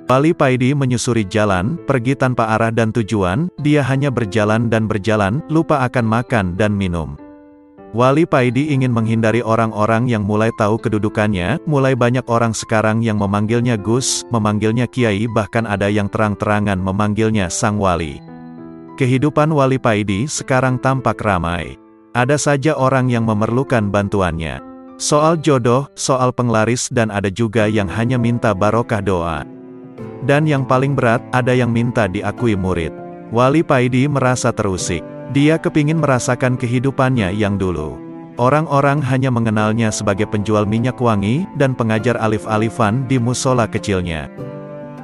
Wali Paidi menyusuri jalan, pergi tanpa arah dan tujuan, dia hanya berjalan dan berjalan, lupa akan makan dan minum. Wali Paidi ingin menghindari orang-orang yang mulai tahu kedudukannya, mulai banyak orang sekarang yang memanggilnya Gus, memanggilnya Kiai, bahkan ada yang terang-terangan memanggilnya Sang Wali. Kehidupan Wali Paidi sekarang tampak ramai. Ada saja orang yang memerlukan bantuannya. Soal jodoh, soal penglaris, dan ada juga yang hanya minta barokah doa. Dan yang paling berat, ada yang minta diakui murid. Wali Paidi merasa terusik. Dia kepingin merasakan kehidupannya yang dulu. Orang-orang hanya mengenalnya sebagai penjual minyak wangi, dan pengajar alif-alifan di musola kecilnya.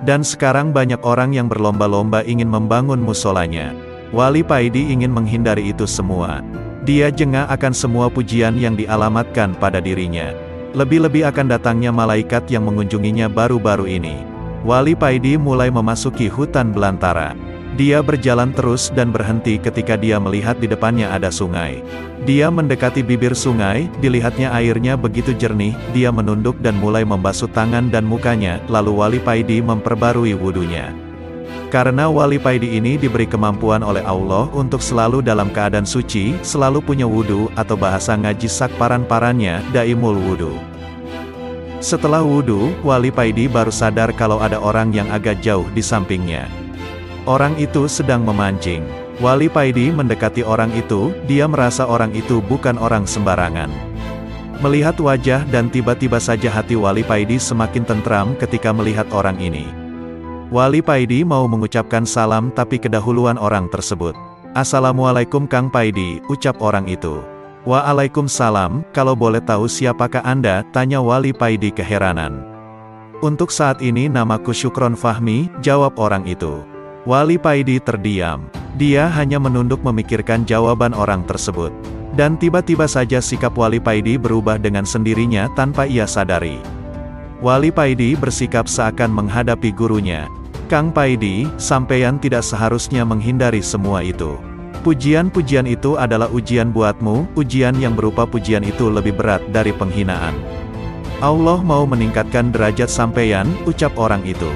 Dan sekarang banyak orang yang berlomba-lomba ingin membangun musolanya. Wali Paidi ingin menghindari itu semua. Dia jengah akan semua pujian yang dialamatkan pada dirinya. Lebih-lebih akan datangnya malaikat yang mengunjunginya baru-baru ini. Wali Paidi mulai memasuki hutan belantara. Dia berjalan terus dan berhenti ketika dia melihat di depannya ada sungai. Dia mendekati bibir sungai, dilihatnya airnya begitu jernih, dia menunduk dan mulai membasuh tangan dan mukanya, lalu Wali Paidi memperbarui wudunya. Karena Wali Paidi ini diberi kemampuan oleh Allah untuk selalu dalam keadaan suci, selalu punya wudu, atau bahasa ngaji sakparan-parannya, daimul wudu. Setelah wudu, Wali Paidi baru sadar kalau ada orang yang agak jauh di sampingnya. Orang itu sedang memancing. Wali Paidi mendekati orang itu, dia merasa orang itu bukan orang sembarangan. Melihat wajah dan tiba-tiba saja hati Wali Paidi semakin tentram ketika melihat orang ini. Wali Paidi mau mengucapkan salam tapi kedahuluan orang tersebut. "Assalamualaikum Kang Paidi," ucap orang itu. "Waalaikumsalam, kalau boleh tahu siapakah Anda?" tanya Wali Paidi keheranan. "Untuk saat ini namaku Syukron Fahmi," jawab orang itu. Wali Paidi terdiam. Dia hanya menunduk memikirkan jawaban orang tersebut. Dan tiba-tiba saja sikap Wali Paidi berubah dengan sendirinya tanpa ia sadari. Wali Paidi bersikap seakan menghadapi gurunya. "Kang Paidi, sampeyan tidak seharusnya menghindari semua itu. Pujian-pujian itu adalah ujian buatmu, ujian yang berupa pujian itu lebih berat dari penghinaan. Allah mau meningkatkan derajat sampeyan," ucap orang itu.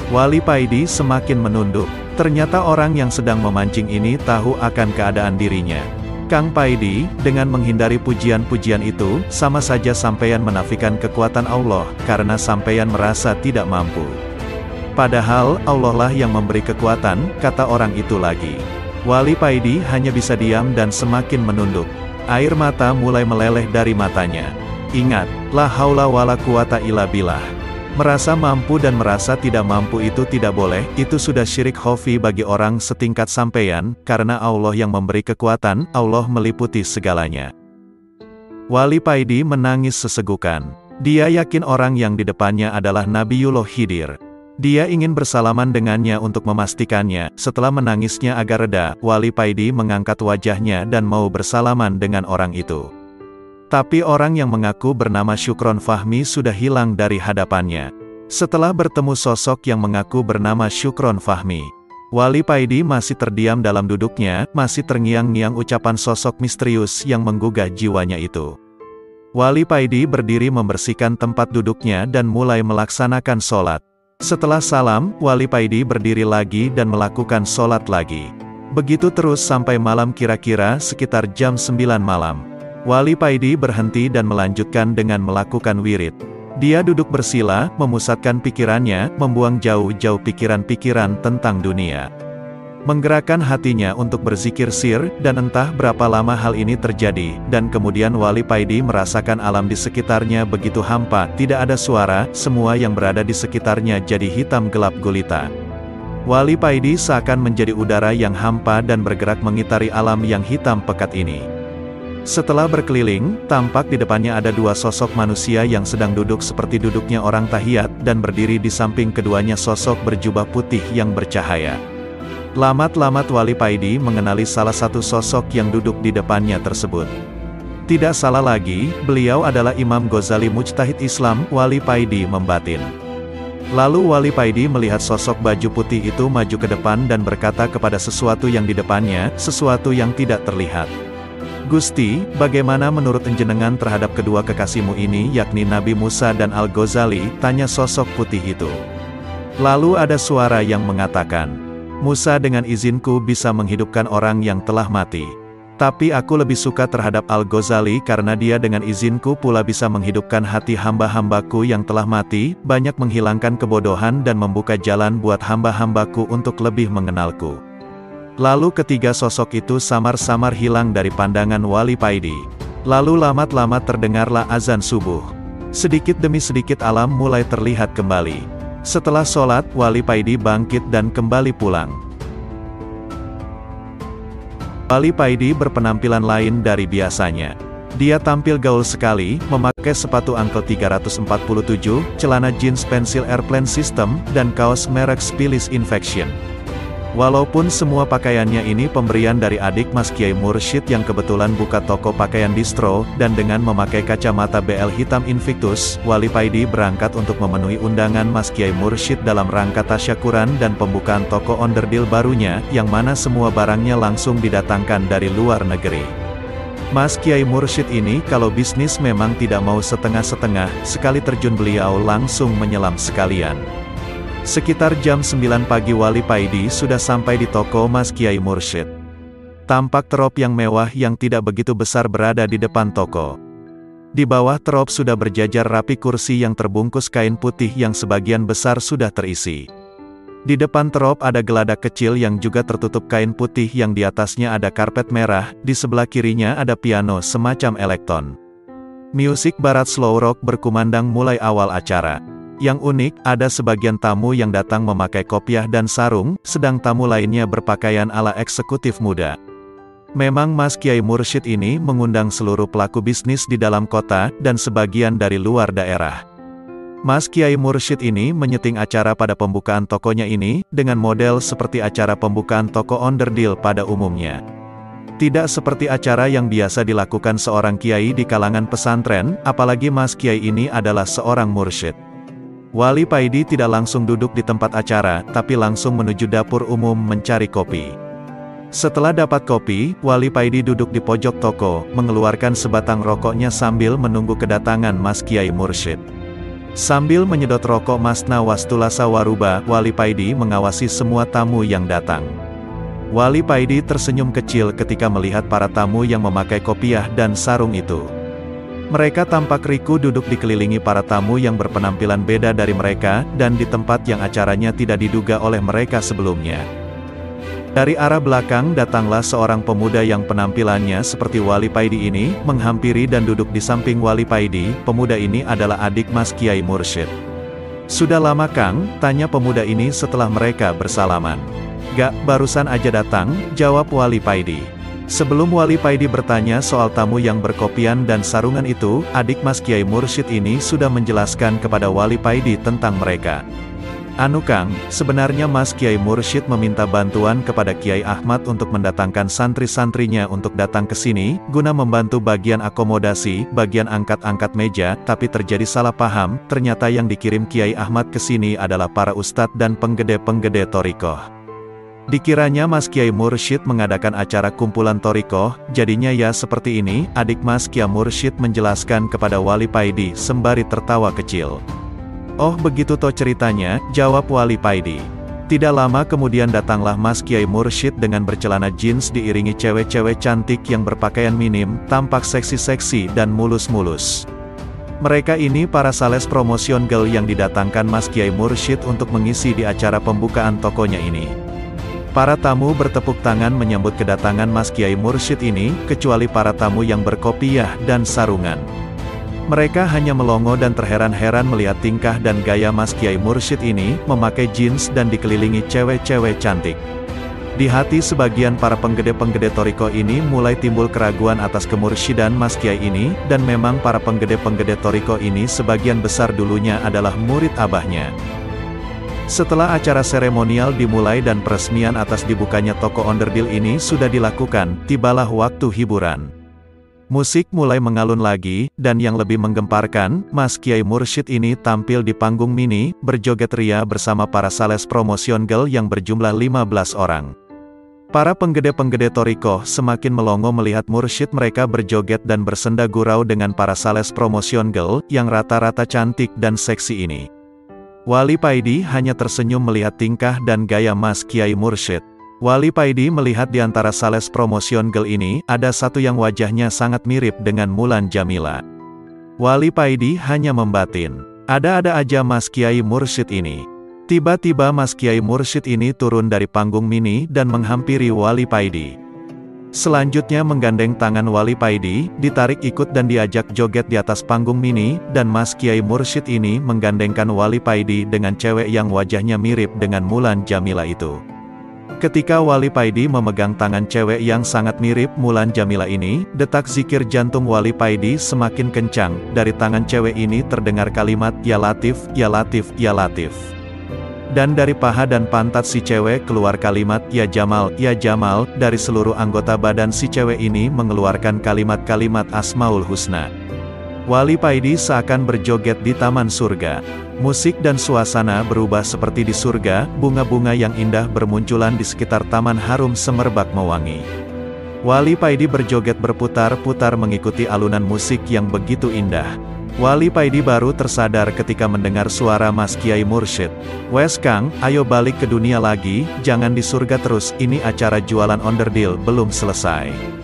Wali Paidi semakin menunduk. Ternyata orang yang sedang memancing ini tahu akan keadaan dirinya. "Kang Paidi, dengan menghindari pujian-pujian itu, sama saja sampeyan menafikan kekuatan Allah, karena sampeyan merasa tidak mampu. Padahal, Allah lah yang memberi kekuatan," kata orang itu lagi. Wali Paidi hanya bisa diam dan semakin menunduk. Air mata mulai meleleh dari matanya. Ingat, la haula wala quwata illa billah. Merasa mampu dan merasa tidak mampu itu tidak boleh, itu sudah syirik khafi bagi orang setingkat sampeyan, karena Allah yang memberi kekuatan, Allah meliputi segalanya. Wali Paidi menangis sesegukan. Dia yakin orang yang di depannya adalah Nabiullah Khidir. Dia ingin bersalaman dengannya untuk memastikannya. Setelah menangisnya agak reda, Wali Paidi mengangkat wajahnya dan mau bersalaman dengan orang itu. Tapi orang yang mengaku bernama Syukron Fahmi sudah hilang dari hadapannya. Setelah bertemu sosok yang mengaku bernama Syukron Fahmi, Wali Paidi masih terdiam dalam duduknya, masih terngiang-ngiang ucapan sosok misterius yang menggugah jiwanya itu. Wali Paidi berdiri membersihkan tempat duduknya dan mulai melaksanakan sholat. Setelah salam, Wali Paidi berdiri lagi dan melakukan sholat lagi. Begitu terus sampai malam, kira-kira sekitar jam 9 malam. Wali Paidi berhenti dan melanjutkan dengan melakukan wirid. Dia duduk bersila, memusatkan pikirannya, membuang jauh-jauh pikiran-pikiran tentang dunia. Menggerakkan hatinya untuk berzikir sir, dan entah berapa lama hal ini terjadi, dan kemudian Wali Paidi merasakan alam di sekitarnya begitu hampa, tidak ada suara, semua yang berada di sekitarnya jadi hitam gelap gulita. Wali Paidi seakan menjadi udara yang hampa dan bergerak mengitari alam yang hitam pekat ini. Setelah berkeliling, tampak di depannya ada dua sosok manusia yang sedang duduk seperti duduknya orang tahiyat, dan berdiri di samping keduanya sosok berjubah putih yang bercahaya. Lamat-lamat Wali Paidi mengenali salah satu sosok yang duduk di depannya tersebut. Tidak salah lagi, beliau adalah Imam Ghazali Mujtahid Islam. Wali Paidi membatin. Lalu Wali Paidi melihat sosok baju putih itu maju ke depan dan berkata kepada sesuatu yang di depannya, sesuatu yang tidak terlihat. "Gusti, bagaimana menurut jenengan terhadap kedua kekasihmu ini, yakni Nabi Musa dan Al-Ghazali?" tanya sosok putih itu. Lalu ada suara yang mengatakan, Musa dengan izinku bisa menghidupkan orang yang telah mati. Tapi aku lebih suka terhadap Al-Ghazali karena dia dengan izinku pula bisa menghidupkan hati hamba-hambaku yang telah mati, banyak menghilangkan kebodohan dan membuka jalan buat hamba-hambaku untuk lebih mengenalku. Lalu ketiga sosok itu samar-samar hilang dari pandangan Wali Paidi. Lalu lamat-lamat terdengarlah azan subuh. Sedikit demi sedikit alam mulai terlihat kembali. Setelah sholat, Wali Paidi bangkit dan kembali pulang. Wali Paidi berpenampilan lain dari biasanya. Dia tampil gaul sekali, memakai sepatu uncle 347, celana jeans pensil Airplane System, dan kaos merek Spilis Infection. Walaupun semua pakaiannya ini pemberian dari adik Mas Kiai Mursyid yang kebetulan buka toko pakaian distro, dan dengan memakai kacamata BL hitam Invictus, Wali Paidi berangkat untuk memenuhi undangan Mas Kiai Mursyid dalam rangka tasyakuran dan pembukaan toko onderdil barunya, yang mana semua barangnya langsung didatangkan dari luar negeri. Mas Kiai Mursyid ini kalau bisnis memang tidak mau setengah-setengah, sekali terjun beliau langsung menyelam sekalian. Sekitar jam 9 pagi Wali Paidi sudah sampai di toko Mas Kiai Mursyid. Tampak terop yang mewah yang tidak begitu besar berada di depan toko. Di bawah terop sudah berjajar rapi kursi yang terbungkus kain putih yang sebagian besar sudah terisi. Di depan terop ada geladak kecil yang juga tertutup kain putih yang di atasnya ada karpet merah, di sebelah kirinya ada piano semacam elektron. Musik barat slow rock berkumandang mulai awal acara. Yang unik, ada sebagian tamu yang datang memakai kopiah dan sarung, sedang tamu lainnya berpakaian ala eksekutif muda. Memang Mas Kiai Mursyid ini mengundang seluruh pelaku bisnis di dalam kota, dan sebagian dari luar daerah. Mas Kiai Mursyid ini menyeting acara pada pembukaan tokonya ini, dengan model seperti acara pembukaan toko onderdil pada umumnya. Tidak seperti acara yang biasa dilakukan seorang kiai di kalangan pesantren, apalagi Mas Kiai ini adalah seorang mursyid. Wali Paidi tidak langsung duduk di tempat acara, tapi langsung menuju dapur umum mencari kopi. Setelah dapat kopi, Wali Paidi duduk di pojok toko, mengeluarkan sebatang rokoknya sambil menunggu kedatangan Mas Kiai Mursyid. Sambil menyedot rokok Masna Wastulasa Waruba, Wali Paidi mengawasi semua tamu yang datang. Wali Paidi tersenyum kecil ketika melihat para tamu yang memakai kopiah dan sarung itu. Mereka tampak riku duduk dikelilingi para tamu yang berpenampilan beda dari mereka, dan di tempat yang acaranya tidak diduga oleh mereka sebelumnya. Dari arah belakang datanglah seorang pemuda yang penampilannya seperti Wali Paidi ini, menghampiri dan duduk di samping Wali Paidi. Pemuda ini adalah adik Mas Kiai Mursyid. "Sudah lama Kang?" tanya pemuda ini setelah mereka bersalaman. "Gak, barusan aja datang," jawab Wali Paidi. Sebelum Wali Paidi bertanya soal tamu yang berkopian dan sarungan itu, adik Mas Kiai Mursyid ini sudah menjelaskan kepada Wali Paidi tentang mereka. "Anu Kang, sebenarnya Mas Kiai Mursyid meminta bantuan kepada Kiai Ahmad untuk mendatangkan santri-santrinya untuk datang ke sini, guna membantu bagian akomodasi, bagian angkat-angkat meja, tapi terjadi salah paham, ternyata yang dikirim Kiai Ahmad ke sini adalah para ustadz dan penggede-penggede thorikoh. Dikiranya Mas Kiai Mursyid mengadakan acara kumpulan thorikoh, jadinya ya seperti ini," adik Mas Kiai Mursyid menjelaskan kepada Wali Paidi sembari tertawa kecil. "Oh begitu toh ceritanya," jawab Wali Paidi. Tidak lama kemudian datanglah Mas Kiai Mursyid dengan bercelana jeans diiringi cewek-cewek cantik yang berpakaian minim, tampak seksi-seksi dan mulus-mulus. Mereka ini para sales promotion girl yang didatangkan Mas Kiai Mursyid untuk mengisi di acara pembukaan tokonya ini. Para tamu bertepuk tangan menyambut kedatangan Mas Kiai Mursyid ini, kecuali para tamu yang berkopiah dan sarungan. Mereka hanya melongo dan terheran-heran melihat tingkah dan gaya Mas Kiai Mursyid ini, memakai jeans dan dikelilingi cewek-cewek cantik. Di hati sebagian para penggede-penggede thorikoh ini mulai timbul keraguan atas kemursyidaan Mas Kiai ini, dan memang para penggede-penggede thorikoh ini sebagian besar dulunya adalah murid abahnya. Setelah acara seremonial dimulai dan peresmian atas dibukanya toko onderdil ini sudah dilakukan, tibalah waktu hiburan. Musik mulai mengalun lagi, dan yang lebih menggemparkan, Mas Kiai Mursyid ini tampil di panggung mini, berjoget ria bersama para sales promotion girl yang berjumlah 15 orang. Para penggede-penggede thorikoh semakin melongo melihat mursyid mereka berjoget dan bersenda gurau dengan para sales promotion girl, yang rata-rata cantik dan seksi ini. Wali Paidi hanya tersenyum melihat tingkah dan gaya Mas Kiai Mursyid. Wali Paidi melihat di antara sales promotion girl ini, ada satu yang wajahnya sangat mirip dengan Mulan Jamila. Wali Paidi hanya membatin, ada-ada aja Mas Kiai Mursyid ini. Tiba-tiba Mas Kiai Mursyid ini turun dari panggung mini dan menghampiri Wali Paidi. Selanjutnya menggandeng tangan Wali Paidi, ditarik ikut dan diajak joget di atas panggung mini, dan Mas Kiai Mursyid ini menggandengkan Wali Paidi dengan cewek yang wajahnya mirip dengan Mulan Jamila itu. Ketika Wali Paidi memegang tangan cewek yang sangat mirip Mulan Jamila ini, detak zikir jantung Wali Paidi semakin kencang. Dari tangan cewek ini terdengar kalimat, "Ya Latif, Ya Latif, Ya Latif." Dan dari paha dan pantat si cewek keluar kalimat, "Ya Jamal, Ya Jamal." Dari seluruh anggota badan si cewek ini mengeluarkan kalimat-kalimat Asmaul Husna. Wali Paidi seakan berjoget di taman surga. Musik dan suasana berubah seperti di surga, bunga-bunga yang indah bermunculan di sekitar taman harum semerbak mewangi. Wali Paidi berjoget berputar-putar mengikuti alunan musik yang begitu indah. Wali Paidi baru tersadar ketika mendengar suara Mas Kiai Mursyid. "Wes Kang, ayo balik ke dunia lagi, jangan di surga terus, ini acara jualan onderdil belum selesai."